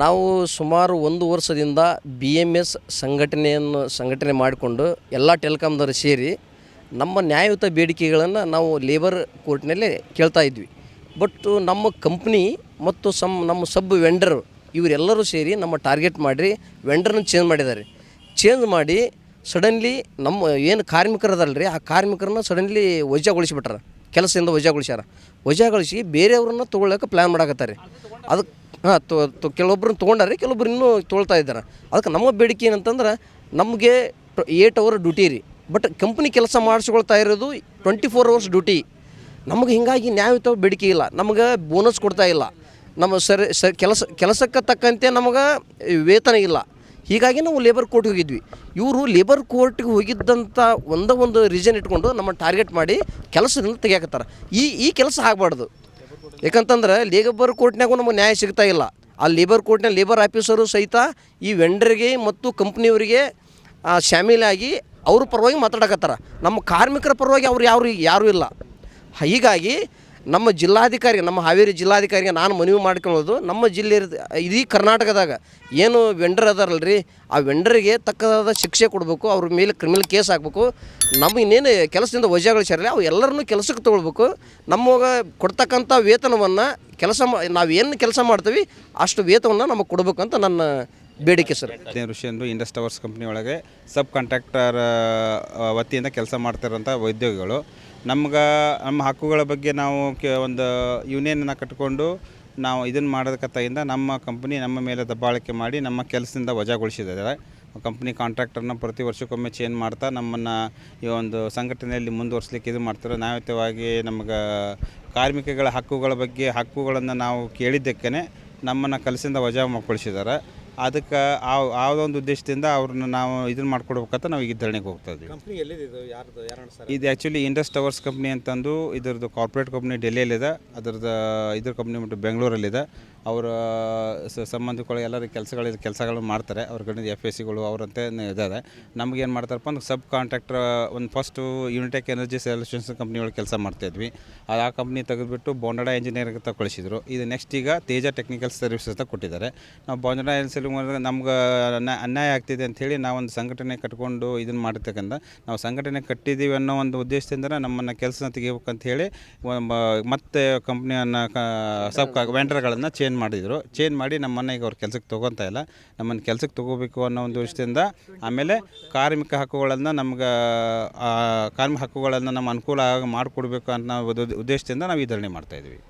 ನಾವು ಸುಮಾರು 1 ವರ್ಷದಿಂದ BMS ಸಂಘಟನೆ ಮಾಡಿಕೊಂಡು ಎಲ್ಲ ಟೆಲಿಕಾಮ್ದವರು ಸೇರಿ ನಮ್ಮ ನ್ಯಾಯಯುತ ಬೇಡಿಕೆಗಳನ್ನು ನಾವು ಲೇಬರ್ ಕೋರ್ಟ್ನಲ್ಲಿ ಕೇಳ್ತಾ ಇದ್ವಿ. ಬಟ್ ನಮ್ಮ ಕಂಪ್ನಿ ಮತ್ತು ನಮ್ಮ ಸಬ್ ವೆಂಡರ್ ಇವರೆಲ್ಲರೂ ಸೇರಿ ನಮ್ಮ ಟಾರ್ಗೆಟ್ ಮಾಡಿ ವೆಂಡರ್ನ ಚೇಂಜ್ ಮಾಡಿದ್ದಾರೆ. ಚೇಂಜ್ ಮಾಡಿ ಸಡನ್ಲಿ ನಮ್ಮ ಏನು ಕಾರ್ಮಿಕರದಲ್ರಿ ಆ ಕಾರ್ಮಿಕರನ್ನ ಸಡನ್ಲಿ ವಜಾಗೊಳಿಸಿಬಿಟ್ರೆ, ಕೆಲಸದಿಂದ ವಜಾಗೊಳಿಸಿ ಬೇರೆಯವ್ರನ್ನ ತೊಗೊಳ್ಳೋಕೆ ಪ್ಲ್ಯಾನ್ ಮಾಡಕತ್ತಾರೆ. ಅದಕ್ಕೆ ಕೆಲವೊಬ್ಬರನ್ನ ತೊಗೊಂಡಾರೆ, ಕೆಲವೊಬ್ರು ಇನ್ನೂ ತೊಗೊಳ್ತಾ ಇದ್ದಾರೆ. ಅದಕ್ಕೆ ನಮ್ಮ ಬೇಡಿಕೆ ಏನಂತಂದ್ರೆ ನಮಗೆ 8 ಅವರ್ ಡ್ಯೂಟಿ ರೀ, ಬಟ್ ಕಂಪ್ನಿ ಕೆಲಸ ಮಾಡಿಸ್ಕೊಳ್ತಾ ಇರೋದು 24 ಅವರ್ಸ್ ಡ್ಯೂಟಿ. ನಮಗೆ ಹೀಗಾಗಿ ನ್ಯಾಯಯುತ ಬೇಡಿಕೆ ಇಲ್ಲ, ನಮಗೆ ಬೋನಸ್ ಕೊಡ್ತಾ ಇಲ್ಲ, ನಮ್ಮ ಕೆಲಸಕ್ಕೆ ತಕ್ಕಂತೆ ನಮಗೆ ವೇತನ ಇಲ್ಲ. ಹೀಗಾಗಿ ನಾವು ಲೇಬರ್ ಕೋರ್ಟ್ಗೆ ಹೋಗಿದ್ವಿ. ಇವರು ಲೇಬರ್ ಕೋರ್ಟ್ಗೆ ಹೋಗಿದ್ದಂಥ ಒಂದು ರೀಸನ್ ಇಟ್ಕೊಂಡು ನಮ್ಮ ಟಾರ್ಗೆಟ್ ಮಾಡಿ ಕೆಲಸದಿಂದ ತೆಗಿಯಾಕತ್ತಾರೆ. ಈ ಕೆಲಸ ಆಗಬಾರ್ದು. ಯಾಕಂತಂದ್ರೆ ಲೇಬರ್ ಕೋರ್ಟ್ನಾಗೂ ನಮಗೆ ನ್ಯಾಯ ಸಿಗ್ತಾ ಇಲ್ಲ. ಆ ಲೇಬರ್ ಕೋರ್ಟ್ನ ಲೇಬರ್ ಆಫೀಸರು ಸಹಿತ ಈ ವೆಂಡರ್ಗೆ ಮತ್ತು ಕಂಪ್ನಿಯವರಿಗೆ ಶಾಮೀಲಾಗಿ ಅವ್ರ ಪರವಾಗಿ ಮಾತಾಡಕತ್ತಾರೆ. ನಮ್ಮ ಕಾರ್ಮಿಕರ ಪರವಾಗಿ ಅವ್ರು ಯಾರೂ ಇಲ್ಲ. ಹೀಗಾಗಿ ನಮ್ಮ ಜಿಲ್ಲಾಧಿಕಾರಿಗೆ, ನಮ್ಮ ಹಾವೇರಿ ಜಿಲ್ಲಾಧಿಕಾರಿಗೆ ನಾನು ಮನವಿ ಮಾಡ್ಕೊಳ್ಳೋದು, ನಮ್ಮ ಜಿಲ್ಲೆ ಇಡೀ ಕರ್ನಾಟಕದಾಗ ಏನು ವೆಂಡರ್ ಅದಾರಲ್ರಿ, ಆ ವೆಂಡರಿಗೆ ತಕ್ಕದಾದ ಶಿಕ್ಷೆ ಕೊಡಬೇಕು, ಅವ್ರ ಮೇಲೆ ಕ್ರಿಮಿನಲ್ ಕೇಸ್ ಹಾಕಬೇಕು. ನಮಗೆ ಇನ್ನೇನು ಕೆಲಸದಿಂದ ವಜಾಗೊಳಿಸ್ಯಾರಲ್ಲ ಅವು ಎಲ್ಲರನ್ನೂ ಕೆಲಸಕ್ಕೆ ತೊಗೊಳ್ಬೇಕು. ನಮಗೆ ಕೊಡ್ತಕ್ಕಂಥ ವೇತನವನ್ನು ನಾವೇನು ಕೆಲಸ ಮಾಡ್ತೀವಿ ಅಷ್ಟು ವೇತನವನ್ನು ನಮಗೆ ಕೊಡಬೇಕು ಅಂತ ನನ್ನ ಬೇಡಿಕೆ ಸರ್. ಋಷಿಯಂದು ಇಂಡಸ್ ಟವರ್ಸ್ ಕಂಪ್ನಿ ಒಳಗೆ ಸಬ್ ಕಾಂಟ್ರಾಕ್ಟರ್ ವತಿಯಿಂದ ಕೆಲಸ ಮಾಡ್ತಿರೋಂಥ ಉದ್ಯೋಗಿಗಳು. ನಮ್ಮ ಹಕ್ಕುಗಳ ಬಗ್ಗೆ ನಾವು ಒಂದು ಯೂನಿಯನ್ನ ಕಟ್ಟಿಕೊಂಡು ನಾವು ಇದನ್ನು ಮಾಡೋದಕ್ಕತ್ತಾಗಿಂದ ನಮ್ಮ ಕಂಪ್ನಿ ನಮ್ಮ ಮೇಲೆ ದಬ್ಬಾಳಿಕೆ ಮಾಡಿ ನಮ್ಮ ಕೆಲಸದಿಂದ ವಜಾಗೊಳಿಸಿದ್ದಾರೆ. ಕಂಪ್ನಿ ಕಾಂಟ್ರಾಕ್ಟರ್ನ ಪ್ರತಿ ವರ್ಷಕ್ಕೊಮ್ಮೆ ಚೇಂಜ್ ಮಾಡ್ತಾ ನಮ್ಮನ್ನು ಈ ಒಂದು ಸಂಘಟನೆಯಲ್ಲಿ ಮುಂದುವರಿಸಲಿಕ್ಕೆ ಇದು ಮಾಡ್ತಾರೆ. ನ್ಯಾಯಯುತವಾಗಿ ನಮಗೆ ಕಾರ್ಮಿಕಗಳ ಹಕ್ಕುಗಳನ್ನು ನಾವು ಕೇಳಿದ್ದಕ್ಕೇ ನಮ್ಮನ್ನು ಕೆಲಸದಿಂದ ವಜಾಗೊಳಿಸಿದ್ದಾರೆ. ಅದಕ್ಕೆ ಒಂದು ಉದ್ದೇಶದಿಂದ ಅವ್ರನ್ನ ನಾವು ಇದನ್ನು ಮಾಡ್ಕೊಡ್ಬೇಕಂತ ನಾವು ಈಗ ಧರಣಿಗೆ ಹೋಗ್ತಾ ಇದ್ದೀವಿ. ಇದು ಆ್ಯಕ್ಚುಲಿ ಇಂಡಸ್ ಟವರ್ಸ್ ಕಂಪ್ನಿ ಅಂತಂದು ಇದ್ರದ್ದು ಕಾರ್ಪೊರೇಟ್ ಕಂಪ್ನಿ ಡೆಲ್ಲಿಯಲ್ಲಿದೆ, ಇದ್ರ ಕಂಪ್ನಿ ಬಿಟ್ಟು ಬೆಂಗಳೂರಲ್ಲಿದೆ. ಅವರ ಸಂಬಂಧಿಗಳು ಎಲ್ಲರೂ ಕೆಲಸಗಳು ಮಾಡ್ತಾರೆ. ಅವ್ರ ಕಡೆ FACಗಳು ಅವರಂತೆ ಇದ್ದಾರೆ. ನಮಗೇನು ಮಾಡ್ತಾರಪ್ಪ ಅಂದ್ರೆ ಸಬ್ ಕಾಂಟ್ರಾಕ್ಟರ್ ಒಂದು first Unitech energy solutions company ಒಳಗೆ ಕೆಲಸ ಮಾಡ್ತಾಯಿದ್ವಿ. ಆ ಕಂಪ್ನಿ ತೆಗೆದುಬಿಟ್ಟು ಬೋಂಡಾಡ ಇಂಜಿನಿಯರಿಂಗ್ ಅಂತ ಕಳಿಸಿದ್ರು. ಇದು ನೆಕ್ಸ್ಟ್ ಈಗ ತೇಜ ಟೆಕ್ನಿಕಲ್ ಸರ್ವಿಸಸ್ ಅಂತ ಕೊಟ್ಟಿದ್ದಾರೆ. ನಾವು ಬೋಂಡಾಡ ನಮ್ಗೆ ಅನ್ಯಾಯ ಆಗ್ತಿದೆ ಅಂಥೇಳಿ ನಾವೊಂದು ಸಂಘಟನೆ ಕಟ್ಕೊಂಡು ಇದನ್ನು ಮಾಡಿರ್ತಕ್ಕಂಥ ನಾವು ಸಂಘಟನೆ ಕಟ್ಟಿದ್ದೀವಿ ಅನ್ನೋ ಒಂದು ಉದ್ದೇಶದಿಂದ ನಮ್ಮನ್ನು ಕೆಲಸ ತೆಗಿಬೇಕಂತ ಹೇಳಿ ಮತ್ತೆ ಕಂಪ್ನಿಯನ್ನು ವೆಂಡರ್ಗಳನ್ನು ಚೇಂಜ್ ಮಾಡಿ ನಮ್ಮನ್ನು ಈಗ ಅವ್ರ ಕೆಲಸಕ್ಕೆ ತೊಗೊತಾ ಇಲ್ಲ. ನಮ್ಮನ್ನು ಕೆಲಸಕ್ಕೆ ತೊಗೋಬೇಕು ಅನ್ನೋ ಒಂದು ಉದ್ದೇಶದಿಂದ, ಆಮೇಲೆ ಕಾರ್ಮಿಕ ಹಕ್ಕುಗಳನ್ನು ನಮ್ಮ ಅನುಕೂಲ ಮಾಡಿಕೊಡ್ಬೇಕು ಅನ್ನೋ ಉದ್ದೇಶದಿಂದ ನಾವು ಈ ಧರಣಿ ಮಾಡ್ತಾಯಿದ್ವಿ.